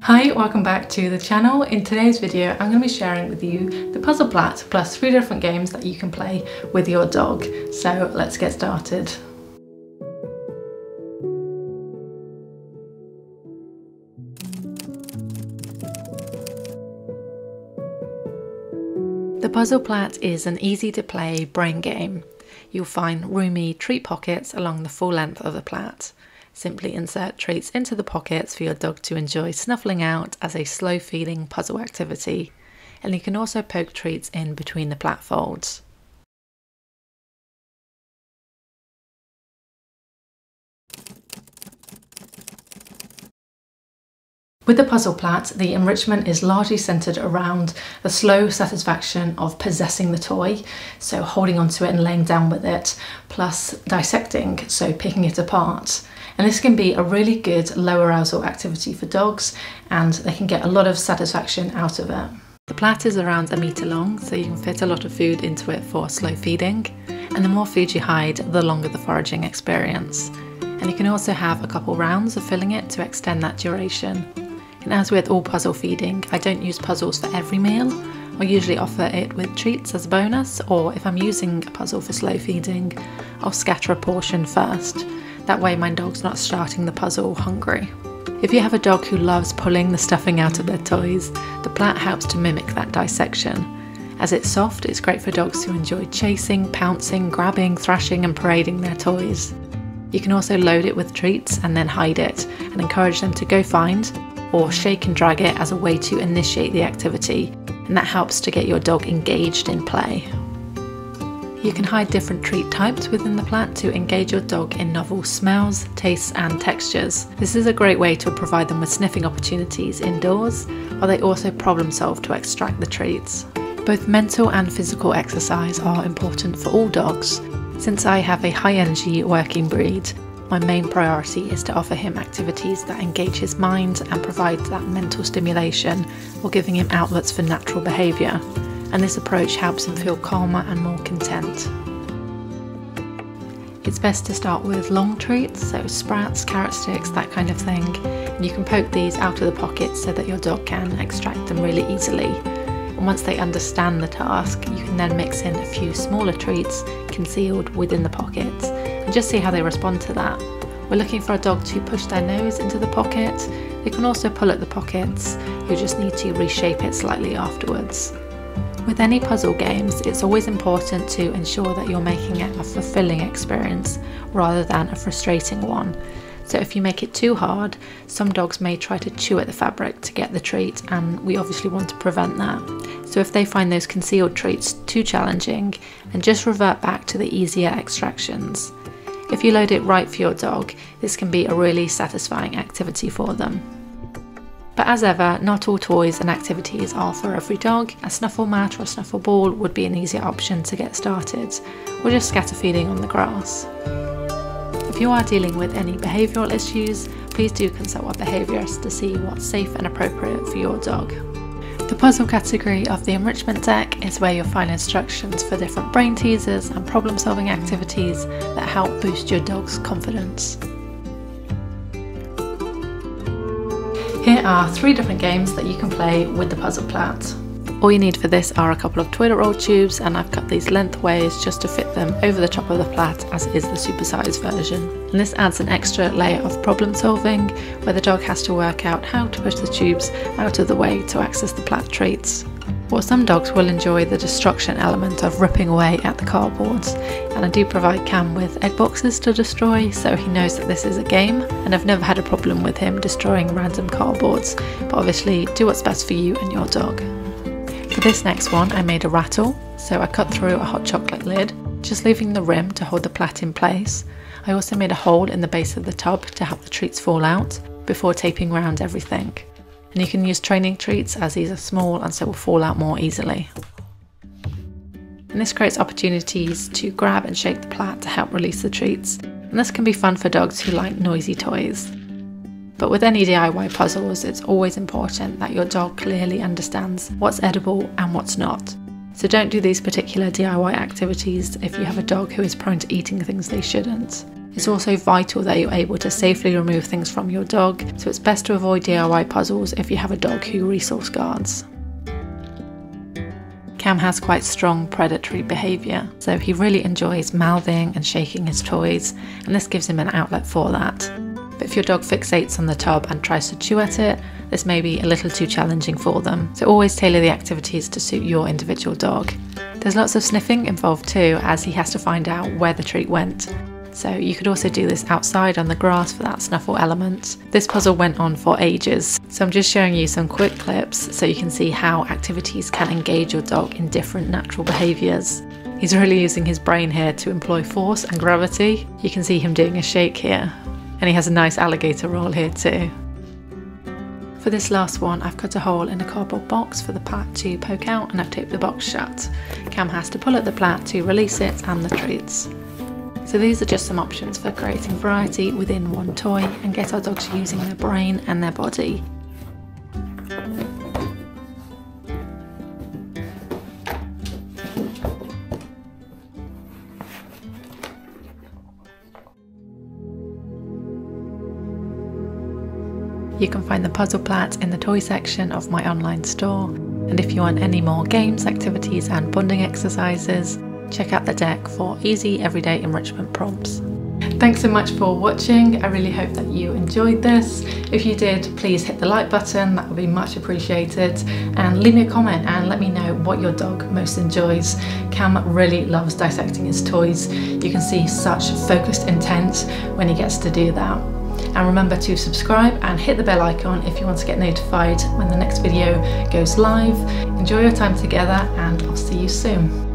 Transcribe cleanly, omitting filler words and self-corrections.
Hi, welcome back to the channel. In today's video, I'm going to be sharing with you the Puzzle Plait plus 3 different games that you can play with your dog. So let's get started. The Puzzle Plait is an easy to play brain game. You'll find roomy treat pockets along the full length of the plait. Simply insert treats into the pockets for your dog to enjoy snuffling out as a slow feeding puzzle activity, and you can also poke treats in between the plait folds. With the Puzzle Plait, the enrichment is largely centred around the slow satisfaction of possessing the toy, so holding onto it and laying down with it, plus dissecting, so picking it apart. And this can be a really good low arousal activity for dogs, and they can get a lot of satisfaction out of it. The plait is around 1 metre long, so you can fit a lot of food into it for slow feeding, and the more food you hide, the longer the foraging experience. And you can also have a couple rounds of filling it to extend that duration. And as with all puzzle feeding, I don't use puzzles for every meal. I usually offer it with treats as a bonus, or if I'm using a puzzle for slow feeding, I'll scatter a portion first. That way my dog's not starting the puzzle hungry. If you have a dog who loves pulling the stuffing out of their toys, the plait helps to mimic that dissection. As it's soft, it's great for dogs who enjoy chasing, pouncing, grabbing, thrashing and parading their toys. You can also load it with treats and then hide it, and encourage them to go find or shake and drag it as a way to initiate the activity, and that helps to get your dog engaged in play. You can hide different treat types within the plait to engage your dog in novel smells, tastes and textures. This is a great way to provide them with sniffing opportunities indoors, while they also problem solve to extract the treats. Both mental and physical exercise are important for all dogs. Since I have a high energy working breed, my main priority is to offer him activities that engage his mind and provide that mental stimulation, while giving him outlets for natural behaviour. And this approach helps him feel calmer and more content. It's best to start with long treats, so sprats, carrot sticks, that kind of thing. And you can poke these out of the pockets so that your dog can extract them really easily. And once they understand the task, you can then mix in a few smaller treats concealed within the pockets, and just see how they respond to that. We're looking for a dog to push their nose into the pocket. They can also pull at the pockets. You just need to reshape it slightly afterwards. With any puzzle games, it's always important to ensure that you're making it a fulfilling experience rather than a frustrating one. So if you make it too hard, some dogs may try to chew at the fabric to get the treat, and we obviously want to prevent that. So if they find those concealed treats too challenging, then just revert back to the easier extractions. If you load it right for your dog, this can be a really satisfying activity for them. But as ever, not all toys and activities are for every dog. A snuffle mat or a snuffle ball would be an easier option to get started, or just scatter feeding on the grass. If you are dealing with any behavioural issues, please do consult a behaviourist to see what's safe and appropriate for your dog. The puzzle category of the enrichment deck is where you'll find instructions for different brain teasers and problem solving activities that help boost your dog's confidence. Here are 3 different games that you can play with the Puzzle Plait. All you need for this are a couple of toilet roll tubes, and I've cut these lengthways just to fit them over the top of the plait, as it is the supersized version. And this adds an extra layer of problem solving, where the dog has to work out how to push the tubes out of the way to access the plait treats. While some dogs will enjoy the destruction element of ripping away at the cardboards, and I do provide Cam with egg boxes to destroy, so he knows that this is a game, and I've never had a problem with him destroying random cardboards, but obviously do what's best for you and your dog. For this next one, I made a rattle, so I cut through a hot chocolate lid, just leaving the rim to hold the plait in place. I also made a hole in the base of the tub to help the treats fall out, before taping around everything. And you can use training treats, as these are small and so will fall out more easily. And this creates opportunities to grab and shake the plait to help release the treats, and this can be fun for dogs who like noisy toys. But with any DIY puzzles, it's always important that your dog clearly understands what's edible and what's not. So don't do these particular DIY activities if you have a dog who is prone to eating things they shouldn't. It's also vital that you're able to safely remove things from your dog, so it's best to avoid DIY puzzles if you have a dog who resource guards. Cam has quite strong predatory behaviour, so he really enjoys mouthing and shaking his toys, and this gives him an outlet for that. But if your dog fixates on the tub and tries to chew at it, this may be a little too challenging for them, so always tailor the activities to suit your individual dog. There's lots of sniffing involved too, as he has to find out where the treat went. So you could also do this outside on the grass for that snuffle element. This puzzle went on for ages, so I'm just showing you some quick clips so you can see how activities can engage your dog in different natural behaviours. He's really using his brain here to employ force and gravity. You can see him doing a shake here. And he has a nice alligator roll here too. For this last one, I've cut a hole in a cardboard box for the plat to poke out, and I've taped the box shut. Cam has to pull at the plat to release it and the treats. So these are just some options for creating variety within one toy and get our dogs using their brain and their body. You can find the puzzle plat in the toy section of my online store, and if you want any more games, activities and bonding exercises, check out the deck for easy everyday enrichment prompts. Thanks so much for watching. I really hope that you enjoyed this. If you did, please hit the like button, that would be much appreciated, and leave me a comment and let me know what your dog most enjoys. Cam really loves dissecting his toys. You can see such focused intent when he gets to do that. And remember to subscribe and hit the bell icon if you want to get notified when the next video goes live. Enjoy your time together, and I'll see you soon.